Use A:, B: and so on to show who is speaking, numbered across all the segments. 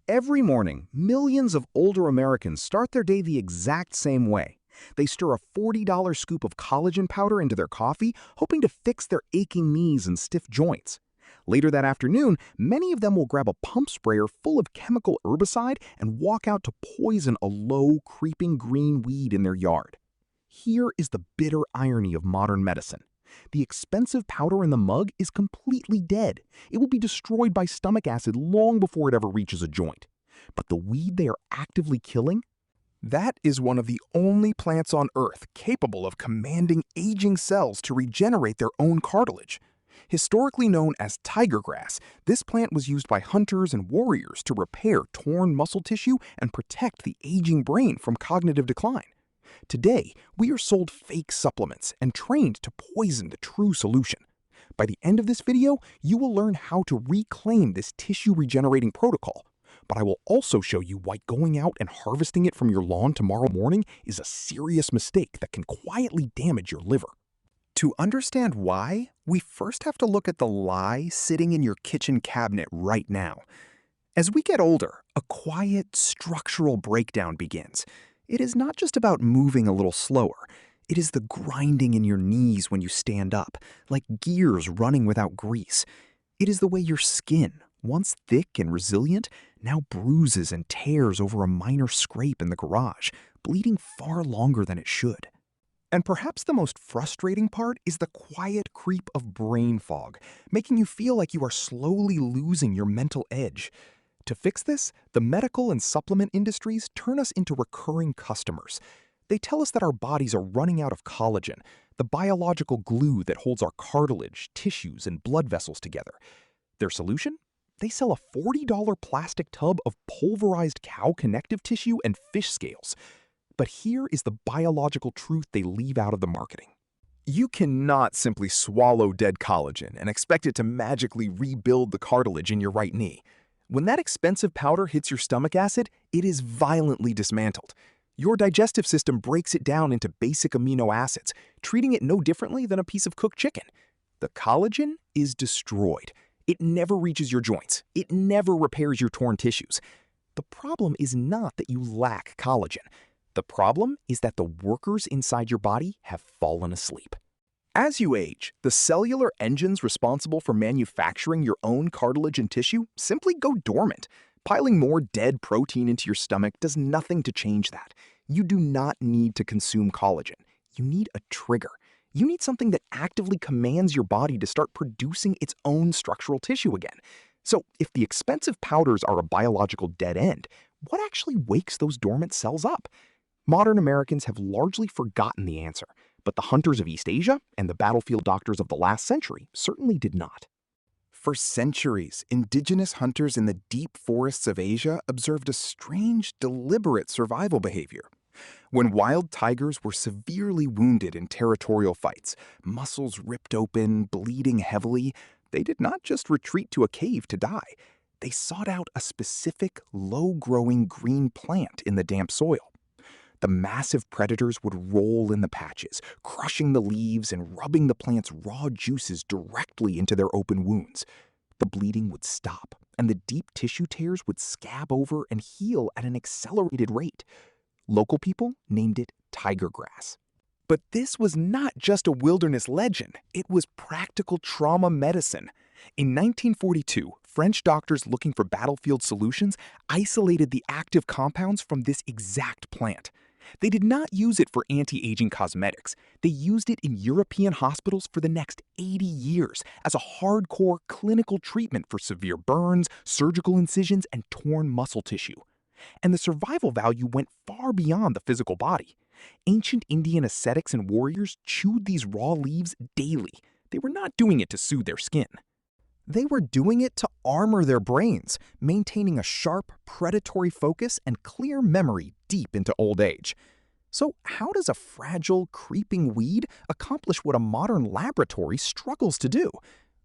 A: Every morning, millions of older Americans start their day the exact same way. They stir a $40 scoop of collagen powder into their coffee, hoping to fix their aching knees and stiff joints. Later that afternoon, many of them will grab a pump sprayer full of chemical herbicide and walk out to poison a low, creeping green weed in their yard. Here is the bitter irony of modern medicine. The expensive powder in the mug is completely dead. It will be destroyed by stomach acid long before it ever reaches a joint. But the weed they are actively killing? That is one of the only plants on Earth capable of commanding aging cells to regenerate their own cartilage. Historically known as tiger grass, this plant was used by hunters and warriors to repair torn muscle tissue and protect the aging brain from cognitive decline. Today, we are sold fake supplements and trained to poison the true solution. By the end of this video, you will learn how to reclaim this tissue-regenerating protocol. But I will also show you why going out and harvesting it from your lawn tomorrow morning is a serious mistake that can quietly damage your liver. To understand why, we first have to look at the lie sitting in your kitchen cabinet right now. As we get older, a quiet, structural breakdown begins. It is not just about moving a little slower. It is the grinding in your knees when you stand up, like gears running without grease. It is the way your skin, once thick and resilient, now bruises and tears over a minor scrape in the garage, bleeding far longer than it should. And perhaps the most frustrating part is the quiet creep of brain fog, making you feel like you are slowly losing your mental edge. To fix this, the medical and supplement industries turn us into recurring customers. They tell us that our bodies are running out of collagen, the biological glue that holds our cartilage, tissues, and blood vessels together. Their solution? They sell a $40 plastic tub of pulverized cow connective tissue and fish scales. But here is the biological truth they leave out of the marketing. You cannot simply swallow dead collagen and expect it to magically rebuild the cartilage in your right knee. When that expensive powder hits your stomach acid, it is violently dismantled. Your digestive system breaks it down into basic amino acids, treating it no differently than a piece of cooked chicken. The collagen is destroyed. It never reaches your joints. It never repairs your torn tissues. The problem is not that you lack collagen. The problem is that the workers inside your body have fallen asleep. As you age, the cellular engines responsible for manufacturing your own cartilage and tissue simply go dormant. Piling more dead protein into your stomach does nothing to change that. You do not need to consume collagen. You need a trigger. You need something that actively commands your body to start producing its own structural tissue again. So, if the expensive powders are a biological dead end, what actually wakes those dormant cells up? Modern Americans have largely forgotten the answer, but the hunters of East Asia and the battlefield doctors of the last century certainly did not. For centuries, indigenous hunters in the deep forests of Asia observed a strange, deliberate survival behavior. When wild tigers were severely wounded in territorial fights, muscles ripped open, bleeding heavily, they did not just retreat to a cave to die. They sought out a specific, low-growing green plant in the damp soil. The massive predators would roll in the patches, crushing the leaves and rubbing the plant's raw juices directly into their open wounds. The bleeding would stop, and the deep tissue tears would scab over and heal at an accelerated rate. Local people named it tiger grass. But this was not just a wilderness legend, it was practical trauma medicine. In 1942, French doctors looking for battlefield solutions isolated the active compounds from this exact plant. They did not use it for anti-aging cosmetics. They used it in European hospitals for the next 80 years as a hardcore clinical treatment for severe burns, surgical incisions, and torn muscle tissue. And the survival value went far beyond the physical body. Ancient Indian ascetics and warriors chewed these raw leaves daily. They were not doing it to soothe their skin. They were doing it to armor their brains, maintaining a sharp, predatory focus and clear memory deep into old age. So how does a fragile, creeping weed accomplish what a modern laboratory struggles to do?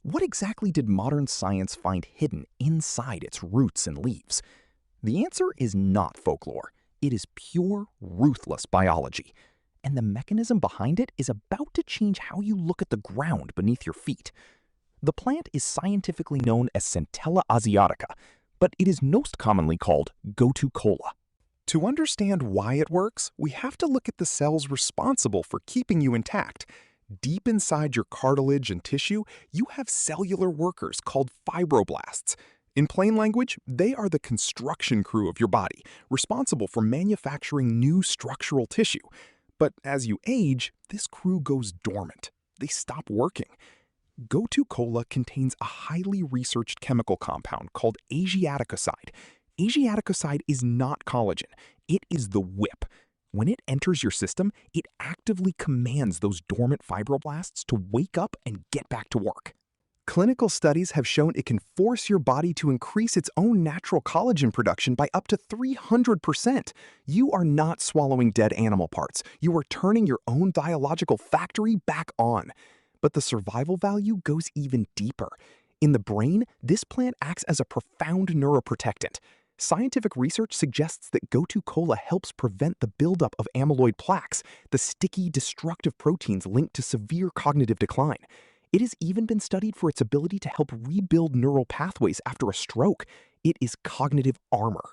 A: What exactly did modern science find hidden inside its roots and leaves? The answer is not folklore. It is pure, ruthless biology. And the mechanism behind it is about to change how you look at the ground beneath your feet. The plant is scientifically known as Centella asiatica, but it is most commonly called Gotu Kola.
B: To understand why it works, we have to look at the cells responsible for keeping you intact. Deep inside your cartilage and tissue, you have cellular workers called fibroblasts. In plain language, they are the construction crew of your body, responsible for manufacturing new structural tissue. But as you age, this crew goes dormant. They stop working. Gotu Kola contains a highly researched chemical compound called asiaticoside. Asiaticoside is not collagen. It is the whip. When it enters your system, it actively commands those dormant fibroblasts to wake up and get back to work. Clinical studies have shown it can force your body to increase its own natural collagen production by up to 300%. You are not swallowing dead animal parts. You are turning your own biological factory back on. But the survival value goes even deeper. In the brain, this plant acts as a profound neuroprotectant. Scientific research suggests that Gotu Kola helps prevent the buildup of amyloid plaques, the sticky, destructive proteins linked to severe cognitive decline. It has even been studied for its ability to help rebuild neural pathways after a stroke. It is cognitive armor.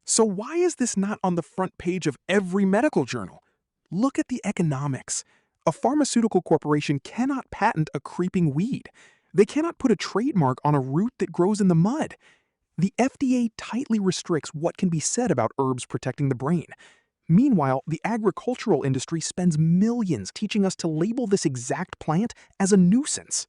C: So why is this not on the front page of every medical journal? Look at the economics. A pharmaceutical corporation cannot patent a creeping weed. They cannot put a trademark on a root that grows in the mud. The FDA tightly restricts what can be said about herbs protecting the brain. Meanwhile, the agricultural industry spends millions teaching us to label this exact plant as a nuisance.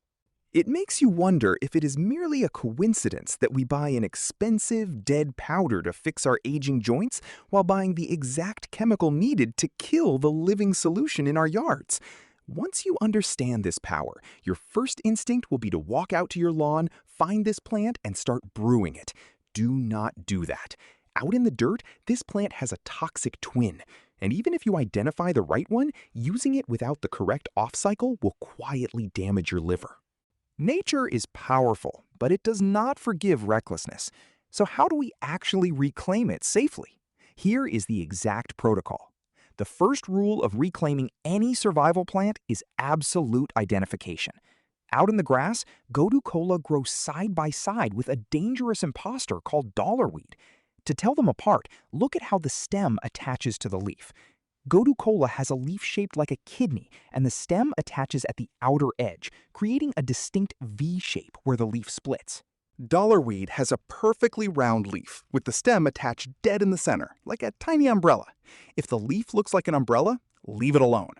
A: It makes you wonder if it is merely a coincidence that we buy an expensive, dead powder to fix our aging joints while buying the exact chemical needed to kill the living solution in our yards. Once you understand this power, your first instinct will be to walk out to your lawn, find this plant, and start brewing it. Do not do that. Out in the dirt, this plant has a toxic twin. And even if you identify the right one, using it without the correct off-cycle will quietly damage your liver. Nature is powerful, but it does not forgive recklessness. So how do we actually reclaim it safely? Here is the exact protocol. The first rule of reclaiming any survival plant is absolute identification. Out in the grass, Gotu Kola grows side by side with a dangerous imposter called dollarweed. To tell them apart, look at how the stem attaches to the leaf. Gotu Kola has a leaf shaped like a kidney, and the stem attaches at the outer edge, creating a distinct V shape where the leaf splits.
B: Dollarweed has a perfectly round leaf, with the stem attached dead in the center, like a tiny umbrella. If the leaf looks like an umbrella, leave it alone.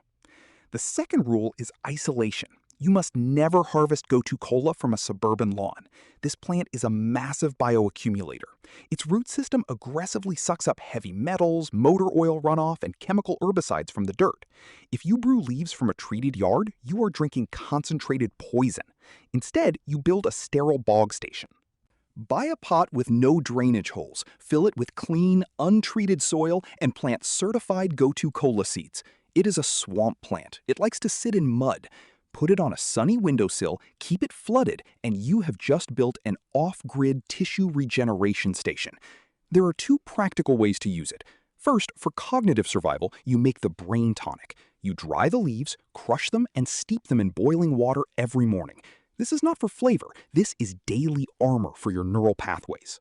B: The second rule is isolation. You must never harvest Gotu Kola from a suburban lawn. This plant is a massive bioaccumulator. Its root system aggressively sucks up heavy metals, motor oil runoff, and chemical herbicides from the dirt. If you brew leaves from a treated yard, you are drinking concentrated poison. Instead, you build a sterile bog station. Buy a pot with no drainage holes, fill it with clean, untreated soil, and plant certified Gotu Kola seeds. It is a swamp plant. It likes to sit in mud. Put it on a sunny windowsill, keep it flooded, and you have just built an off-grid tissue regeneration station. There are two practical ways to use it. First, for cognitive survival, you make the brain tonic. You dry the leaves, crush them, and steep them in boiling water every morning. This is not for flavor. This is daily armor for your neural pathways.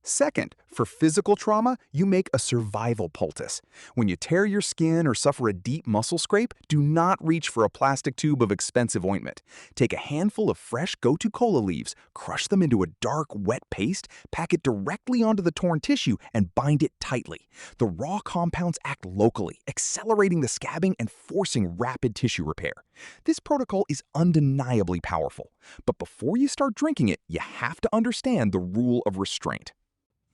B: Second, for physical trauma, you make a survival poultice. When you tear your skin or suffer a deep muscle scrape, do not reach for a plastic tube of expensive ointment. Take a handful of fresh Gotu Kola leaves, crush them into a dark, wet paste, pack it directly onto the torn tissue, and bind it tightly. The raw compounds act locally, accelerating the scabbing and forcing rapid tissue repair. This protocol is undeniably powerful. But before you start drinking it, you have to understand the rule of restraint.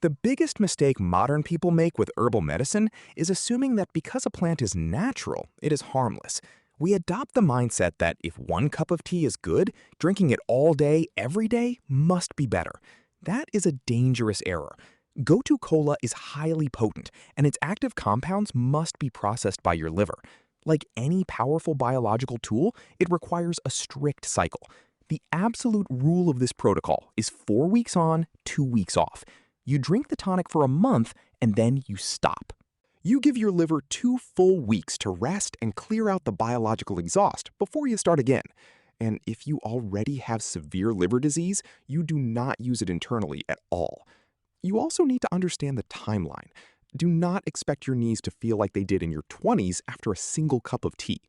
B: The biggest mistake modern people make with herbal medicine is assuming that because a plant is natural, it is harmless. We adopt the mindset that if one cup of tea is good, drinking it all day, every day, must be better. That is a dangerous error. Gotu Kola is highly potent, and its active compounds must be processed by your liver. Like any powerful biological tool, it requires a strict cycle. The absolute rule of this protocol is 4 weeks on, 2 weeks off. You drink the tonic for a month, and then you stop. You give your liver 2 full weeks to rest and clear out the biological exhaust before you start again. And if you already have severe liver disease, you do not use it internally at all. You also need to understand the timeline. Do not expect your knees to feel like they did in your 20s after a single cup of tea.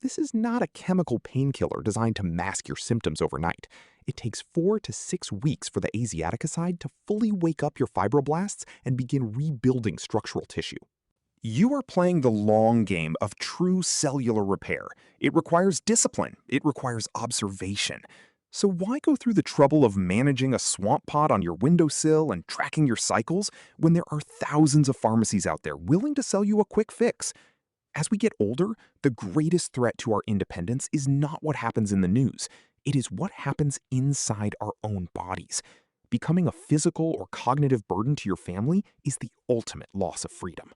B: This is not a chemical painkiller designed to mask your symptoms overnight. It takes 4 to 6 weeks for the asiaticide to fully wake up your fibroblasts and begin rebuilding structural tissue. You are playing the long game of true cellular repair. It requires discipline. It requires observation. So why go through the trouble of managing a swamp pot on your windowsill and tracking your cycles when there are thousands of pharmacies out there willing to sell you a quick fix? As we get older, the greatest threat to our independence is not what happens in the news. It is what happens inside our own bodies. Becoming a physical or cognitive burden to your family is the ultimate loss of freedom.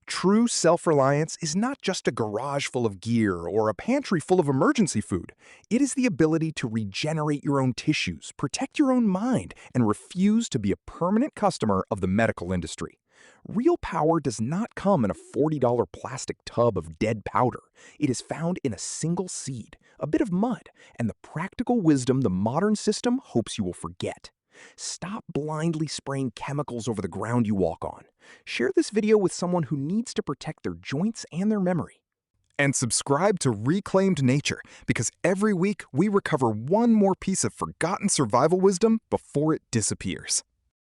B: True self-reliance is not just a garage full of gear or a pantry full of emergency food. It is the ability to regenerate your own tissues, protect your own mind, and refuse to be a permanent customer of the medical industry. Real power does not come in a $40 plastic tub of dead powder. It is found in a single seed, a bit of mud, and the practical wisdom the modern system hopes you will forget. Stop blindly spraying chemicals over the ground you walk on. Share this video with someone who needs to protect their joints and their memory. And subscribe to Reclaimed Nature, because every week we recover one more piece of forgotten survival wisdom before it disappears.